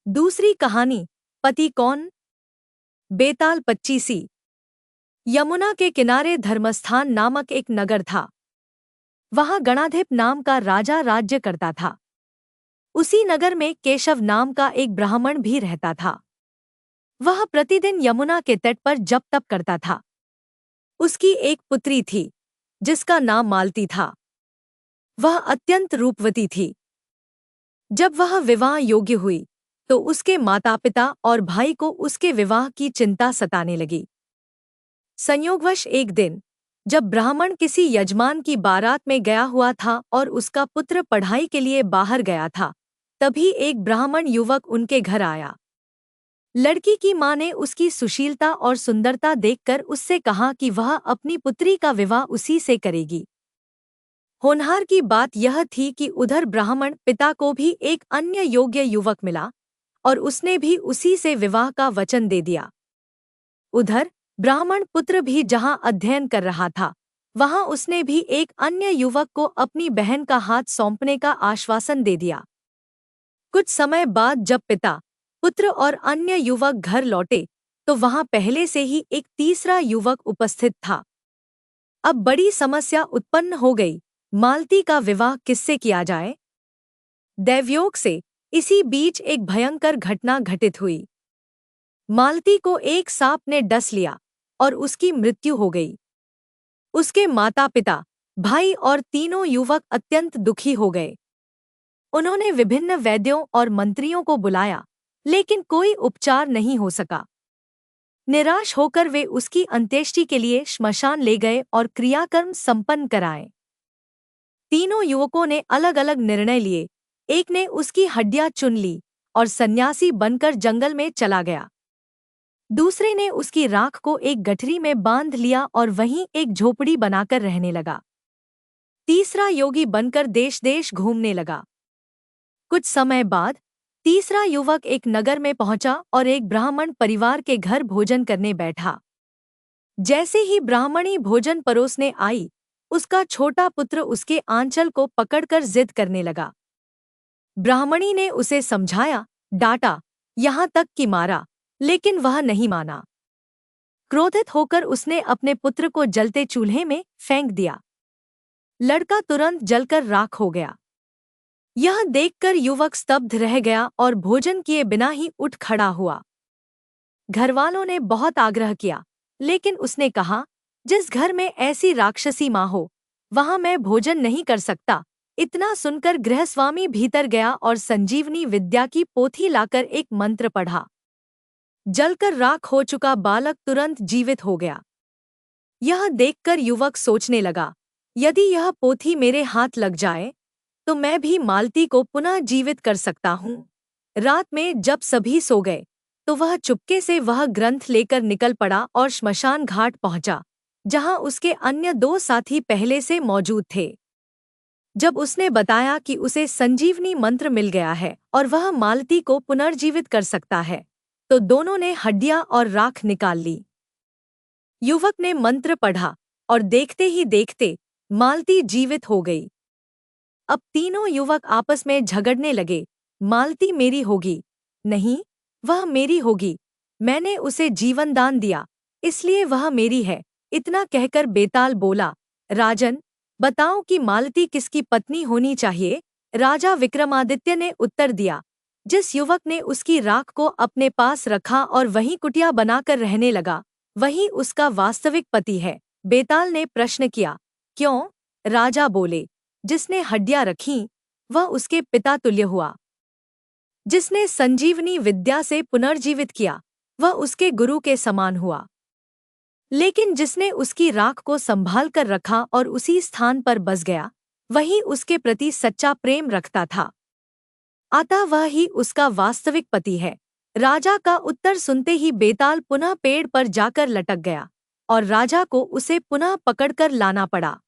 दूसरी कहानी, पति कौन। बेताल 25। यमुना के किनारे धर्मस्थान नामक एक नगर था। वहां गणाधिप नाम का राजा राज्य करता था। उसी नगर में केशव नाम का एक ब्राह्मण भी रहता था। वह प्रतिदिन यमुना के तट पर जप तप करता था। उसकी एक पुत्री थी जिसका नाम मालती था। वह अत्यंत रूपवती थी। जब वह विवाह योग्य हुई तो उसके माता पिता और भाई को उसके विवाह की चिंता सताने लगी। संयोगवश एक दिन जब ब्राह्मण किसी यजमान की बारात में गया हुआ था और उसका पुत्र पढ़ाई के लिए बाहर गया था, तभी एक ब्राह्मण युवक उनके घर आया। लड़की की मां ने उसकी सुशीलता और सुंदरता देखकर उससे कहा कि वह अपनी पुत्री का विवाह उसी से करेगी। होनहार की बात यह थी कि उधर ब्राह्मण पिता को भी एक अन्य योग्य युवक मिला और उसने भी उसी से विवाह का वचन दे दिया। उधर ब्राह्मण पुत्र भी जहां अध्ययन कर रहा था, वहां उसने भी एक अन्य युवक को अपनी बहन का हाथ सौंपने का आश्वासन दे दिया। कुछ समय बाद जब पिता, पुत्र और अन्य युवक घर लौटे तो वहां पहले से ही एक तीसरा युवक उपस्थित था। अब बड़ी समस्या उत्पन्न हो गई, मालती का विवाह किससे किया जाए। दैवयोग से इसी बीच एक भयंकर घटना घटित हुई। मालती को एक सांप ने डस लिया और उसकी मृत्यु हो गई। उसके माता पिता, भाई और तीनों युवक अत्यंत दुखी हो गए। उन्होंने विभिन्न वैद्यों और मंत्रियों को बुलाया, लेकिन कोई उपचार नहीं हो सका। निराश होकर वे उसकी अंत्येष्टि के लिए श्मशान ले गए और क्रियाकर्म संपन्न कराए। तीनों युवकों ने अलग अलग निर्णय लिए। एक ने उसकी हड्डियां चुन ली और सन्यासी बनकर जंगल में चला गया। दूसरे ने उसकी राख को एक गठरी में बांध लिया और वहीं एक झोपड़ी बनाकर रहने लगा। तीसरा योगी बनकर देश देश घूमने लगा। कुछ समय बाद तीसरा युवक एक नगर में पहुंचा और एक ब्राह्मण परिवार के घर भोजन करने बैठा। जैसे ही ब्राह्मणी भोजन परोसने आई, उसका छोटा पुत्र उसके आंचल को पकड़कर जिद करने लगा। ब्राह्मणी ने उसे समझाया, डांटा, यहाँ तक कि मारा, लेकिन वह नहीं माना। क्रोधित होकर उसने अपने पुत्र को जलते चूल्हे में फेंक दिया। लड़का तुरंत जलकर राख हो गया। यह देखकर युवक स्तब्ध रह गया और भोजन किए बिना ही उठ खड़ा हुआ। घरवालों ने बहुत आग्रह किया, लेकिन उसने कहा, जिस घर में ऐसी राक्षसी मां हो, वहां मैं भोजन नहीं कर सकता। इतना सुनकर गृहस्वामी भीतर गया और संजीवनी विद्या की पोथी लाकर एक मंत्र पढ़ा। जलकर राख हो चुका बालक तुरंत जीवित हो गया। यह देखकर युवक सोचने लगा, यदि यह पोथी मेरे हाथ लग जाए तो मैं भी मालती को पुनः जीवित कर सकता हूँ। रात में जब सभी सो गए तो वह चुपके से वह ग्रंथ लेकर निकल पड़ा और श्मशान घाट पहुंचा, जहां उसके अन्य दो साथी पहले से मौजूद थे। जब उसने बताया कि उसे संजीवनी मंत्र मिल गया है और वह मालती को पुनर्जीवित कर सकता है, तो दोनों ने हड्डियां और राख निकाल ली। युवक ने मंत्र पढ़ा और देखते ही देखते मालती जीवित हो गई। अब तीनों युवक आपस में झगड़ने लगे, मालती मेरी होगी, नहीं, वह मेरी होगी, मैंने उसे जीवन दान दिया, इसलिए वह मेरी है। इतना कहकर बेताल बोला, राजन, बताओ कि मालती किसकी पत्नी होनी चाहिए। राजा विक्रमादित्य ने उत्तर दिया, जिस युवक ने उसकी राख को अपने पास रखा और वहीं कुटिया बनाकर रहने लगा, वही उसका वास्तविक पति है। बेताल ने प्रश्न किया, क्यों? राजा बोले, जिसने हड्डियां रखीं, वह उसके पिता तुल्य हुआ। जिसने संजीवनी विद्या से पुनर्जीवित किया, वह उसके गुरु के समान हुआ। लेकिन जिसने उसकी राख को संभाल कर रखा और उसी स्थान पर बस गया, वही उसके प्रति सच्चा प्रेम रखता था, अतः वह ही उसका वास्तविक पति है। राजा का उत्तर सुनते ही बेताल पुनः पेड़ पर जाकर लटक गया और राजा को उसे पुनः पकड़कर लाना पड़ा।